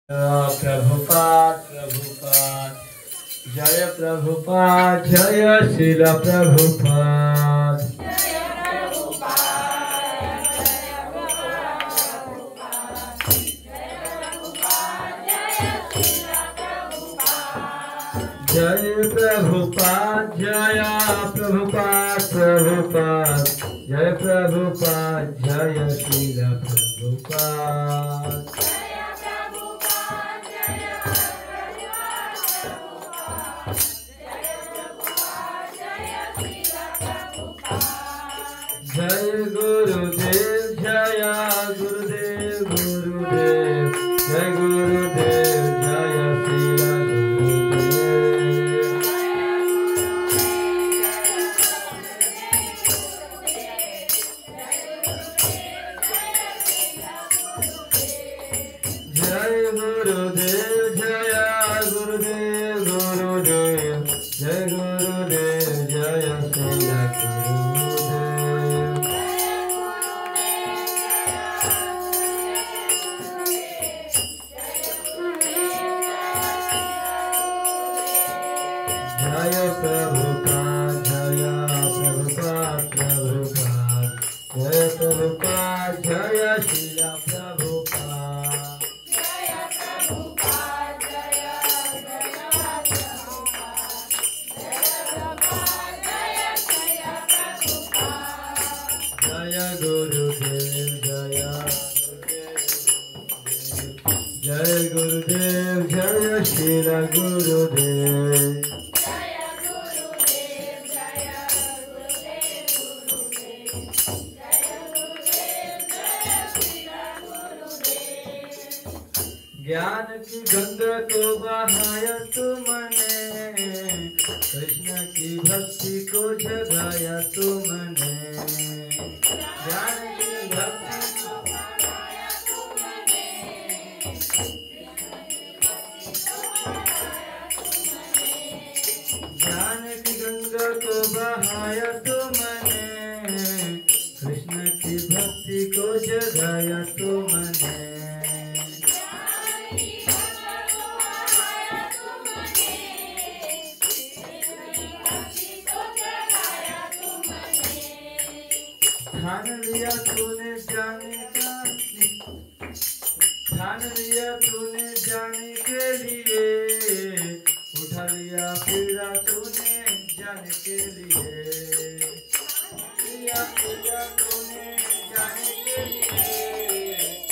प्रभुपाद प्रभुपाद जय प्रभुपाद जय श्रील प्रभुपाद जय प्रभुपाद जय प्रभुपाद प्रभुपाद जय प्रभुपाद जय श्रील प्रभुपाद जय गुरुदेव जय गुरुदेव गुरुदेव जय गुरुदेव जय श्रील गुरुदेव जय गुरुदेव जय गुरुदेव गुरुदेव जय गुरुदेव जय श्रील जय प्रभुपाद जय प्रभुपाद प्रभुपाद जय प्रभुपाद जय श्रील प्रभुपाद जय गुरुदेव जय गुरुदेव जय श्रील गुरुदेव ज्ञान की गंगा को बहाया तुमने कृष्ण की भक्ति को जगाया तुमने ज्ञान की भक्ति को बहाया तुमने ज्ञान की गंगा को बहाया तुमने कृष्ण की भक्ति को जगाया तुमने ठान लिया तूने जाने के लिए उठा लिया फिरा तूने जाने के लिए लिया फिरा तूने जाने के लिए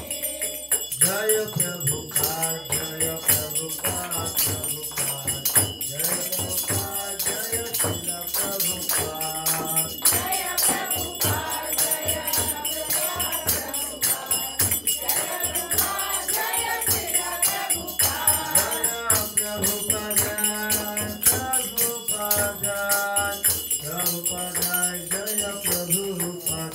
जय प्रभुपाद जय प्रभुपाद प्रभुपाद जय प्रभुपाद जय श्रील प्रभुपाद जय प्रभुपाद जय प्रभुपाद जय श्रील प्रभुपाद प्रभुपाद जय प्रभुपाद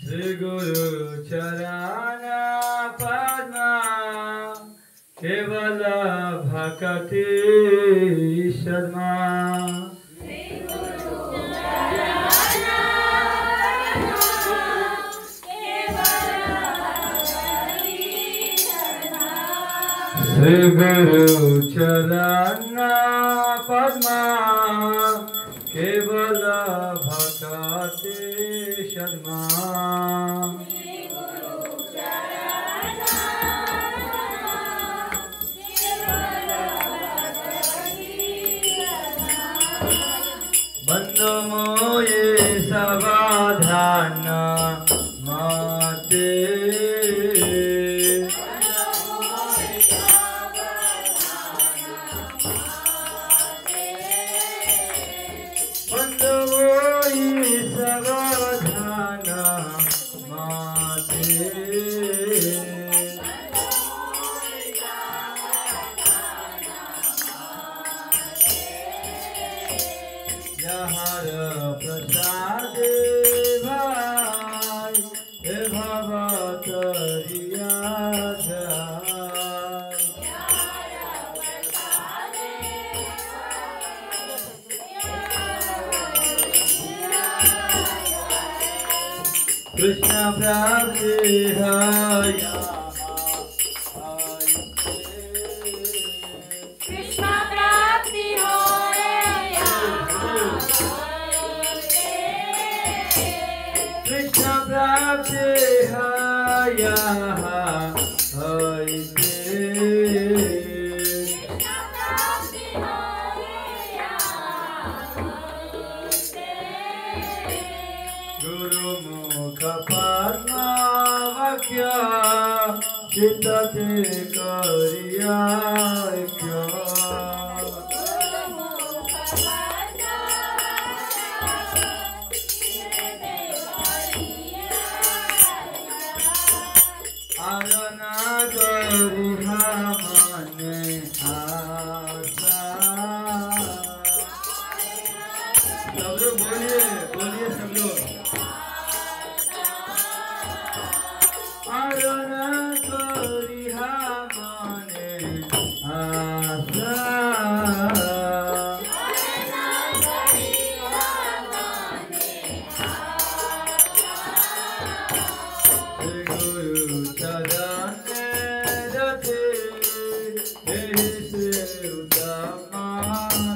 श्री गुरु चरण पद्मा केवल भक्ति शर्मा श्री गुरु चरण पद्मा केवल भक्ति शर्मा बंदो मोये समाधान माते बंदो मोये समाधान माते हर प्रसाद भाई हे भवतरिया जाय Krishna Prapti Haya Krishna Prapti Hoya Krishna Prapti Haya Guru Mukha Padma Vakya Chitate Kariya Kya Arana Kariha Mane Asa सब लोग बोलिए बोलिए सब लोग Arana Kariha Mane Asa Guru Charane Rate Ehi Se Uttama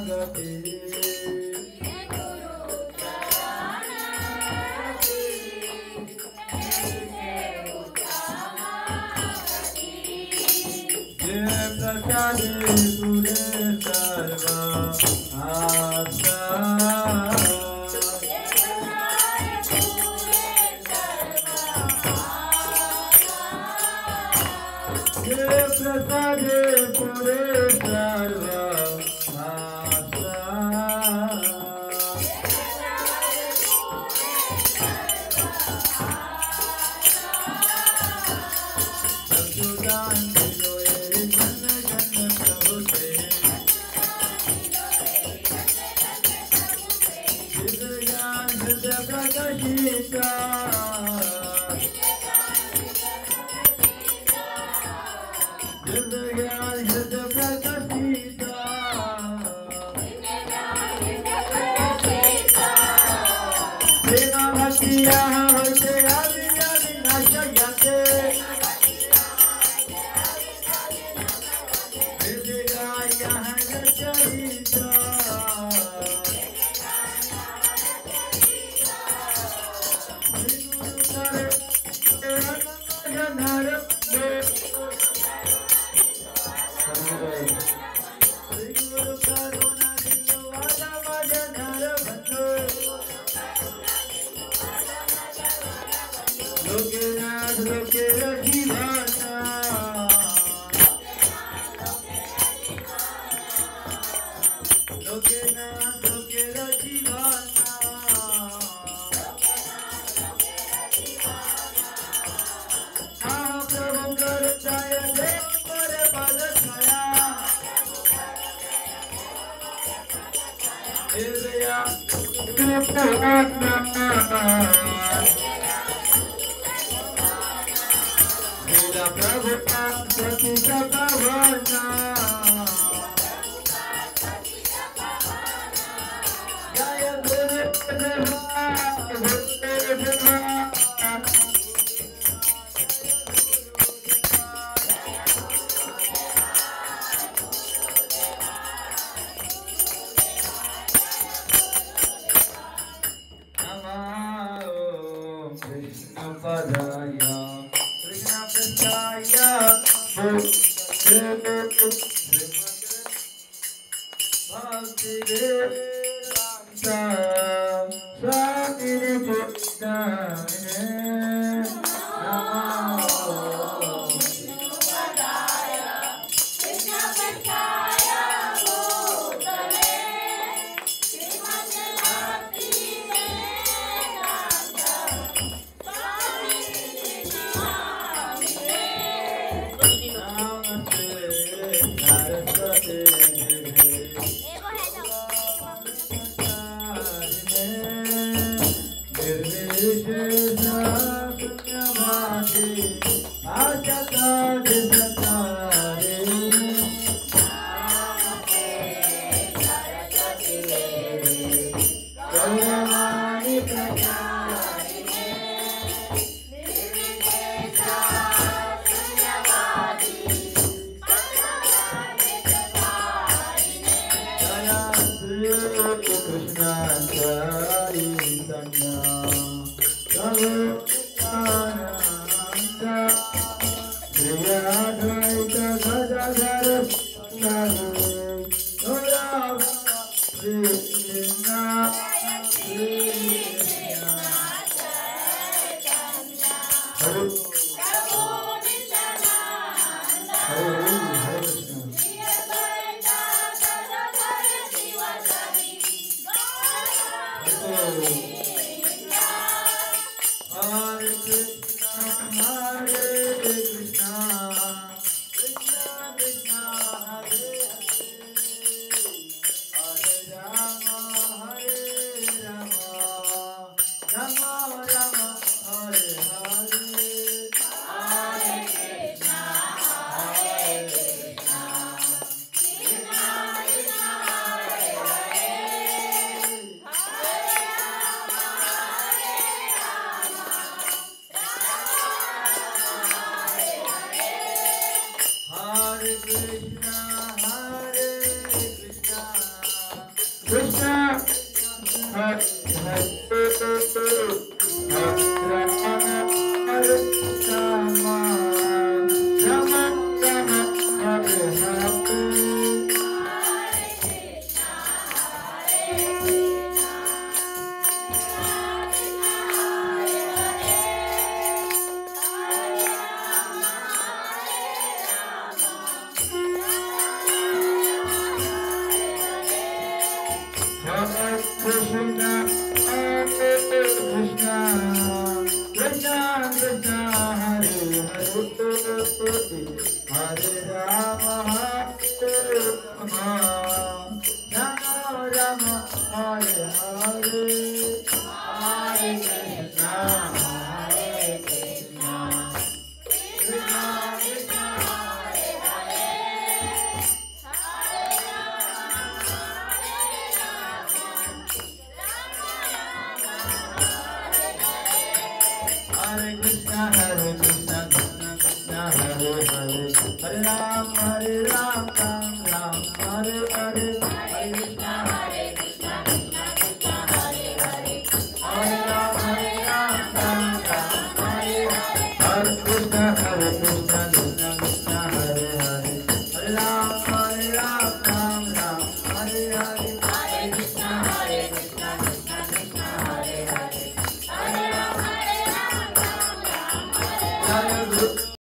Gati Prasade Pure Sarva Asa Prasade Pure Sarva Asa Santudan Diloye Jana Jana Prabhu Se Vidyan Hridya Prakashita Vidyan Hridya Prakashita Prema Bhaktiya Hote Avina Vinashayate Vidya Hridya Charita Lokanath Lokera Jivana Lokanath Lokera Jivana Mahaprabhu Kartaya Dev Kare Padachaya Hridaya Kripana Veda Prabhupada Satita Pavana Jaya Guru Deva Guru Deva Namo Krishna Padaya Krishna Prasaya Bhakti Vedanta Swami Krishna Namo Namaste